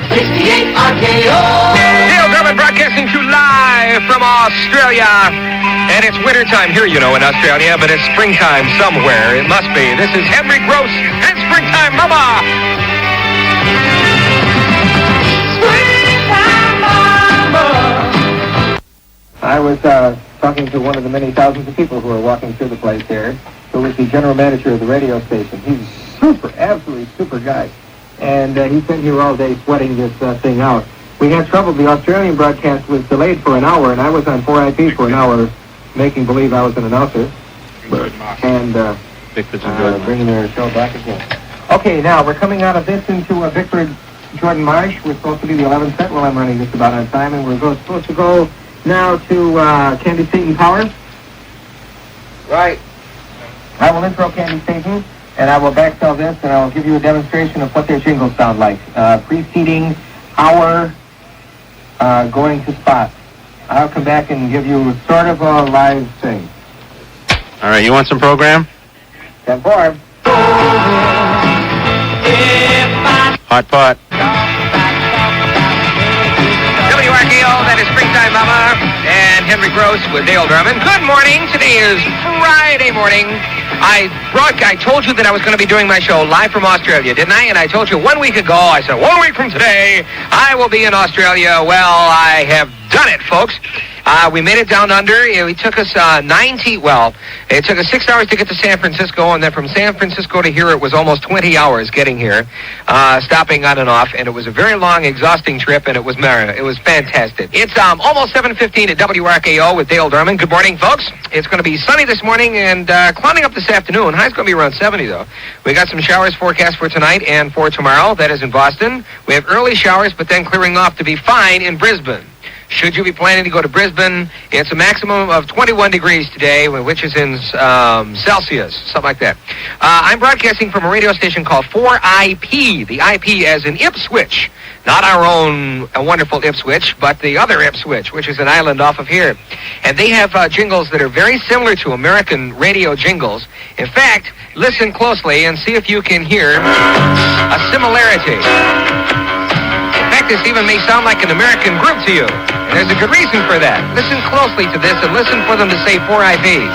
68 RKO. Dale Dorman broadcasting to you live from Australia. And it's wintertime here, you know, in Australia, but it's springtime somewhere. It must be. This is Henry Gross and Springtime Mama. Springtime Mama. I was talking to one of the many thousands of people who are walking through the place here, who was the general manager of the radio station. He's super, absolutely super guy. And he's been here all day sweating this thing out. We had trouble. The Australian broadcast was delayed for an hour, and I was on 4IP for an hour, making believe I was an announcer. And bringing their show back again. Okay, now we're coming out of this into Victor Jordan Marsh. We're supposed to be the 11th set. Well, I'm running just about on time, and we're supposed to go now to Candy Satan Power. Right. I will intro Candy Satan, and I will backsell this, and I will give you a demonstration of what their jingles sound like. Preceding our going to spot. I'll come back and give you sort of a live thing. All right, you want some program? 10-4. Hot pot. WRKO, that is Springtime Mama, and Henry Gross with Dale Drummond. Good morning. Today is Friday morning. I told you that I was going to be doing my show live from Australia, didn't I? And I told you 1 week ago, I said, 1 week from today, I will be in Australia. Well, I have done it, folks. We made it down under. It took us it took us 6 hours to get to San Francisco, and then from San Francisco to here, it was almost 20 hours getting here, stopping on and off, and it was a very long, exhausting trip, and it was fantastic. It's almost 7:15 at WRKO with Dale Dorman. Good morning, folks. It's going to be sunny this morning and clouding up this afternoon. High's going to be around 70, though. We got some showers forecast for tonight and for tomorrow. That is in Boston. We have early showers, but then clearing off to be fine in Brisbane. Should you be planning to go to Brisbane, it's a maximum of 21 degrees today, which is in Celsius, something like that. I'm broadcasting from a radio station called 4IP, the IP as in Ipswich. Not our own wonderful Ipswich, but the other Ipswich, which is an island off of here. And they have jingles that are very similar to American radio jingles. In fact, listen closely and see if you can hear a similarity. In fact, this even may sound like an American group to you. And there's a good reason for that. Listen closely to this and listen for them to say 4IP.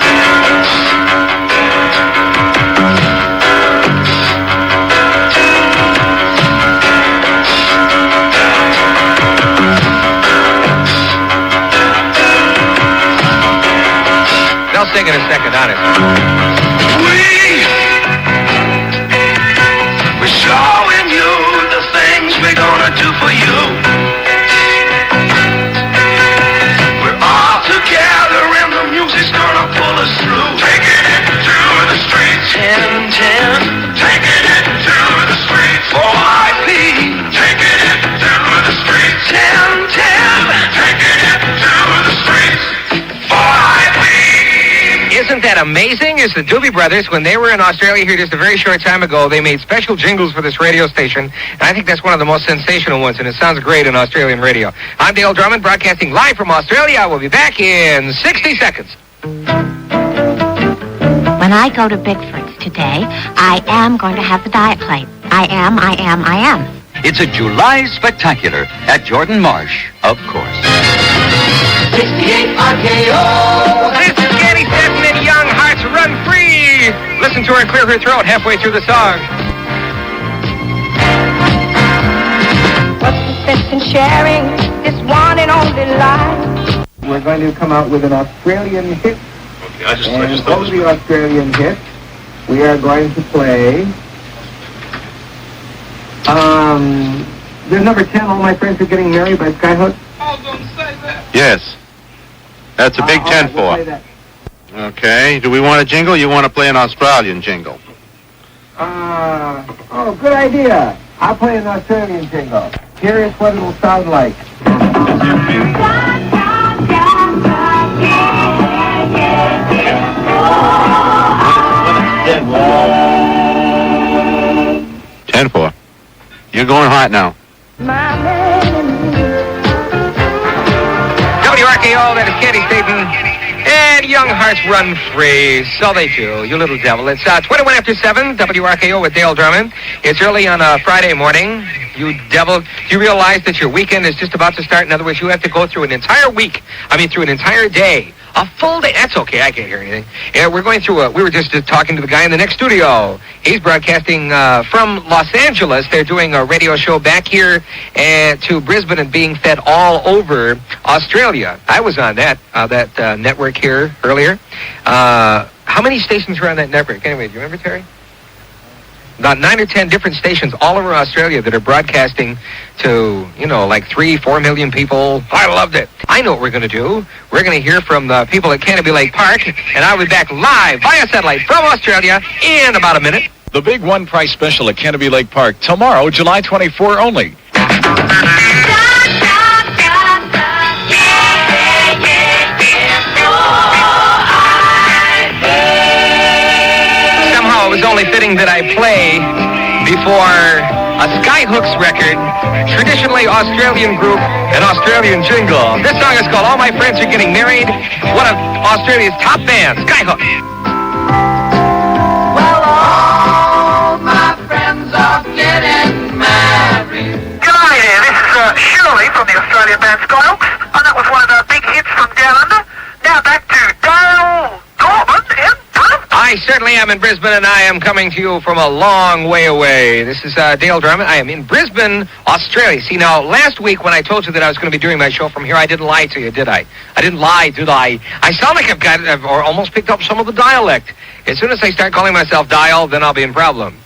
They'll sing in a second, honest. We're showing you the things we're gonna do for you. We're all together and the music's gonna pull us through. Taking it to the streets. 10-10. Taking it to the streets. 4IP. Taking it to the streets. 10-10. Taking it to the streets. 4IP. Isn't that amazing? It's the Doobie Brothers. When they were in Australia here just a very short time ago, they made special jingles for this radio station, and I think that's one of the most sensational ones, and it sounds great in Australian radio. I'm Dale Drummond, broadcasting live from Australia. We'll be back in 60 seconds. When I go to Bigford's today, I am going to have the diet plate. I am. It's a July spectacular at Jordan Marsh, of course. 68 RKO. This is Candy Satan and Young Hearts Run Free. Listen to her clear her throat halfway through the song. What's the sense in sharing this one and only life? We're going to come out with an Australian hit. Okay, I just over the Australian hit, we are going to play. There's number 10, All My Friends Are Getting Married by Skyhook. I was gonna say that. Yes. That's a big 10-4. We'll play that. Okay. Do we want a jingle? You want to play an Australian jingle? Good idea. I'll play an Australian jingle. Here is what it'll sound like. 10-4. You're going hot now. WRKO, that is Candy Satan. And young hearts run free. So they do, you little devil. It's 21 after 7, WRKO with Dale Dorman. It's early on a Friday morning. You devil, do you realize that your weekend is just about to start? In other words, you have to go through an entire week. Through an entire day. A full day. That's okay. I can't hear anything. Yeah, we're going through we were just talking to the guy in the next studio. He's broadcasting from Los Angeles. They're doing a radio show back here to Brisbane and being fed all over Australia. I was on that network here earlier. How many stations were on that network? Anyway, do you remember, Terry? About 9 or 10 different stations all over Australia that are broadcasting to, like 3-4 million people. I loved it. I know what we're going to do. We're going to hear from the people at Canopy Lake Park, and I'll be back live via satellite from Australia in about a minute. The big one-price special at Canopy Lake Park tomorrow, July 24 only. It was only fitting that I play before a Skyhooks record, traditionally Australian group, an Australian jingle. This song is called All My Friends Are Getting Married, one of Australia's top bands, Skyhooks. Well, all my friends are getting married. G'day there, this is Shirley from the Australian band Skyhooks, and that was one of the big hits from Down Under. Now back to Dale Dorman in Brisbane. I certainly am in Brisbane, and I am coming to you from a long way away. This is Dale Dorman. I am in Brisbane, Australia. See, now, last week when I told you that I was going to be doing my show from here, I didn't lie to you, did I? I didn't lie, did I? I sound like I've almost picked up some of the dialect. As soon as I start calling myself Dial, then I'll be in problem.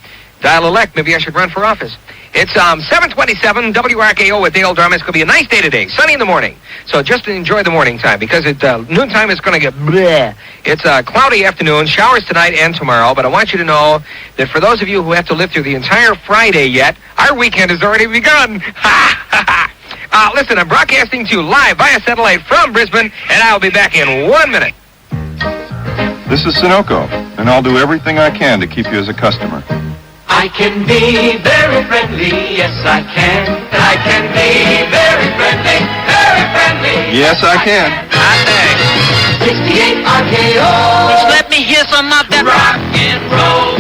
Dial-elect, maybe I should run for office. It's 7:27, WRKO with Dale Dorman. It's going to be a nice day today, sunny in the morning. So just enjoy the morning time, because at noontime it's going to get bleh. It's a cloudy afternoon, showers tonight and tomorrow, but I want you to know that for those of you who have to live through the entire Friday yet, our weekend has already begun. Listen, I'm broadcasting to you live via satellite from Brisbane, and I'll be back in 1 minute. This is Sunoco, and I'll do everything I can to keep you as a customer. I can be very friendly, yes I can. I can be very friendly, very friendly. Yes, I can. I say. 68 RKO. Just let me hear some of that rock and roll,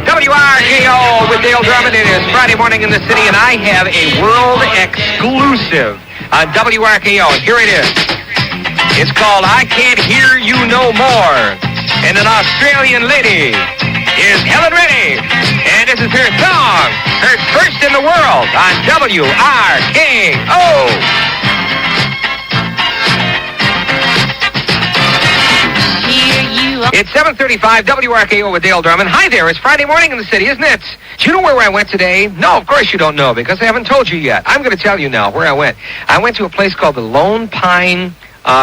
WRKO with Dale Drummond. It is Friday morning in the city, and I have a world exclusive on WRKO. And here it is. It's called I Can't Hear You No More. And an Australian lady is Helen Reddy. And this is her song, heard first in the world on WRKO. It's 7:35, WRKO with Dale Dorman. Hi there, it's Friday morning in the city, isn't it? Do you know where I went today? No, of course you don't know, because I haven't told you yet. I'm going to tell you now where I went. I went to a place called the Lone Pine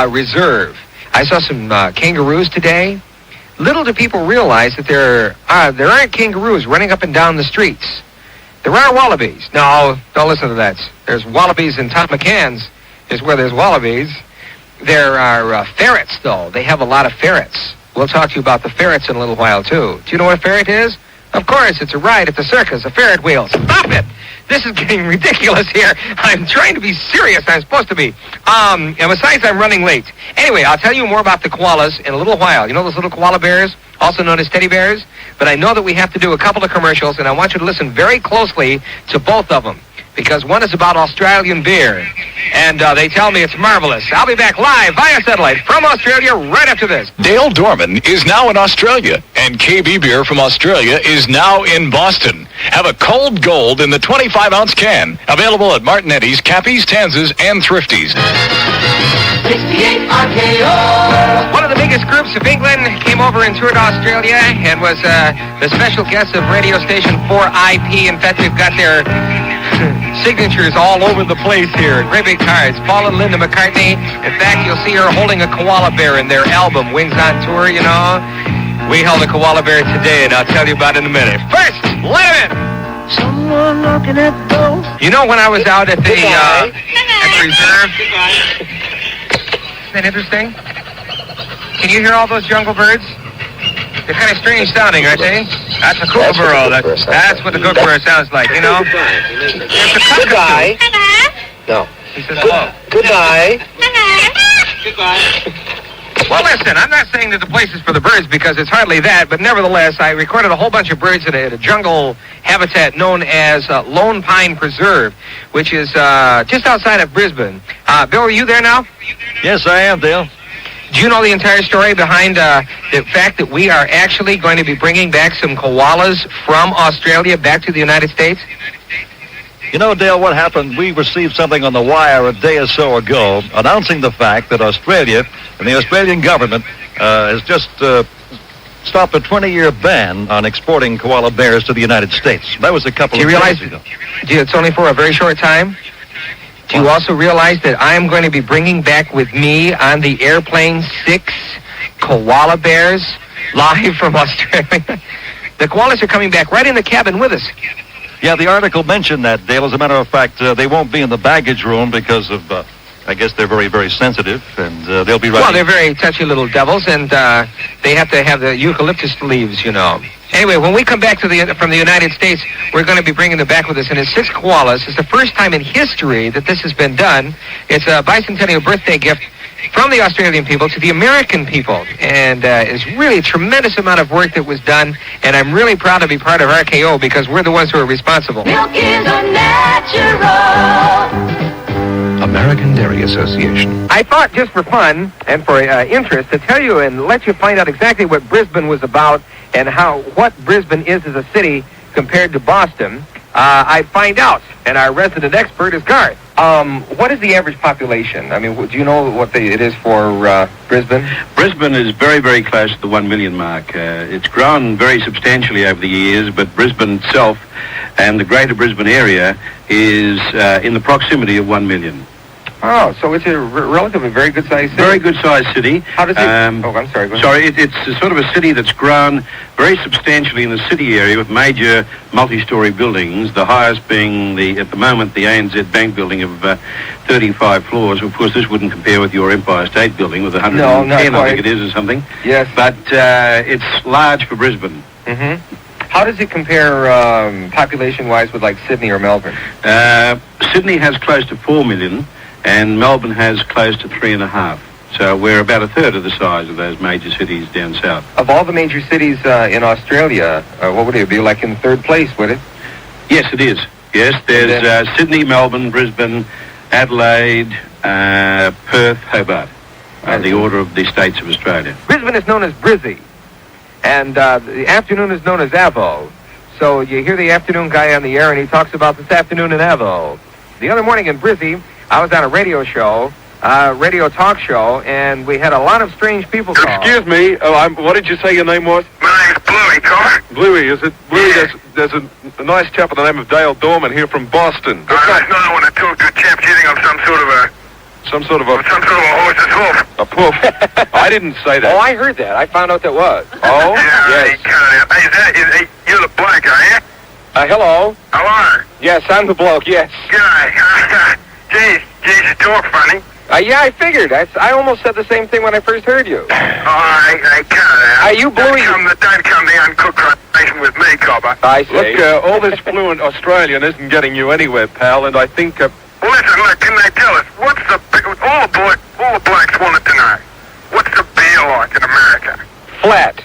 Reserve. I saw some kangaroos today. Little do people realize that there aren't kangaroos running up and down the streets. There are wallabies. No, don't listen to that. There's wallabies in Tom McCann's is where there's wallabies. There are ferrets, though. They have a lot of ferrets. We'll talk to you about the ferrets in a little while, too. Do you know what a ferret is? Of course, it's a ride at the circus, a Ferret wheel. Stop it! This is getting ridiculous here. I'm trying to be serious. I'm supposed to be. And besides, I'm running late. Anyway, I'll tell you more about the koalas in a little while. You know those little koala bears, also known as teddy bears? But I know that we have to do a couple of commercials, and I want you to listen very closely to both of them, because one is about Australian beer, and they tell me it's marvelous. I'll be back live via satellite from Australia right after this. Dale Dorman is now in Australia, and KB Beer from Australia is now in Boston. Have a cold gold in the 25-ounce can, available at Martinetti's, Cappy's, Tanz's, and Thrifty's. 68 RKO. One of the biggest groups of England came over and toured Australia and was the special guest of radio station 4IP. In fact, we've got their signatures all over the place here. Great big cards. Paul and Linda McCartney. In fact, you'll see her holding a koala bear in their album, Wings on Tour, you know. We held a koala bear today, and I'll tell you about it in a minute. First, let him in. Someone knocking at the door. You know, when I was out at the reserve, isn't that interesting? Can you hear all those jungle birds? They're kind of strange sounding, aren't they? That's a kookaburra. That's what the kookaburra sounds like, you know? There's a cockatoo. No. He says hello. Goodbye. Well, listen, I'm not saying that the place is for the birds because it's hardly that, but nevertheless, I recorded a whole bunch of birds at a jungle habitat known as Lone Pine Preserve, which is just outside of Brisbane. Bill, are you there now? Yes, I am, Dale. Do you know the entire story behind the fact that we are actually going to be bringing back some koalas from Australia back to the United States? You know, Dale, what happened? We received something on the wire a day or so ago announcing the fact that Australia and the Australian government has just stopped a 20-year ban on exporting koala bears to the United States. That was a couple of days ago. It's only for a very short time? Do you also realize that I am going to be bringing back with me on the airplane 6 koala bears live from Australia? The koalas are coming back right in the cabin with us. Yeah, the article mentioned that, Dale. As a matter of fact, they won't be in the baggage room because of, I guess they're very, very sensitive, and they'll be right. Well, they're very touchy little devils, and they have to have the eucalyptus leaves, you know. Anyway, when we come back from the United States, we're going to be bringing them back with us. And it's 6 koalas. It's the first time in history that this has been done. It's a bicentennial birthday gift from the Australian people to the American people. And it's really a tremendous amount of work that was done. And I'm really proud to be part of RKO because we're the ones who are responsible. Milk is a natural. American Dairy Association. I thought just for fun and for interest to tell you and let you find out exactly what Brisbane was about and what Brisbane is as a city compared to Boston. I'd find out, and our resident expert is Garth. What is the average population? I mean, do you know what it is for Brisbane? Brisbane is very, very close to the 1 million mark. It's grown very substantially over the years, but Brisbane itself and the greater Brisbane area is in the proximity of 1 million. Oh, so it's a relatively very good-sized city? Very good-sized city. How does it... I'm sorry. Go ahead. Sorry, it's a sort of a city that's grown very substantially in the city area with major multi-storey buildings, the highest being, at the moment, the ANZ Bank building of 35 floors. Of course, this wouldn't compare with your Empire State building with 110, I think it is, or something. Yes. But it's large for Brisbane. Mm-hmm. How does it compare population-wise with, like, Sydney or Melbourne? Sydney has close to 4 million. And Melbourne has close to 3.5. So we're about a third of the size of those major cities down south. Of all the major cities in Australia, what would it be, like in third place, would it? Yes, it is. Yes, there's Sydney, Melbourne, Brisbane, Adelaide, Perth, Hobart, the order of the states of Australia. Brisbane is known as Brizzy, and the afternoon is known as Avo. So you hear the afternoon guy on the air, and he talks about this afternoon in Avo. The other morning in Brizzy, I was on a radio show, radio talk show, and we had a lot of strange people call. Excuse me, what did you say your name was? My name's Bluey, Carl. Bluey, is it? Bluey, there's a nice chap by the name of Dale Dorman here from Boston. I want to talk to a chap sitting on some sort of a horse's hoof. A poof. I didn't say that. Oh, I heard that. I found out that was. Oh? Yeah, Yes. You're the bloke, are you? Hello? Hello? Yes, I'm the bloke, yes. G'day. Geez, you talk funny. Yeah, I figured. I almost said the same thing when I first heard you. I can't. Are you Bluey? Don't come the uncooked conversation with me, Cobber. I see. Look, all this fluent Australian isn't getting you anywhere, pal, and I think... Well, listen, look, can they tell us, what's the... All the blokes wanted to know, what's the beer like in America? Flat.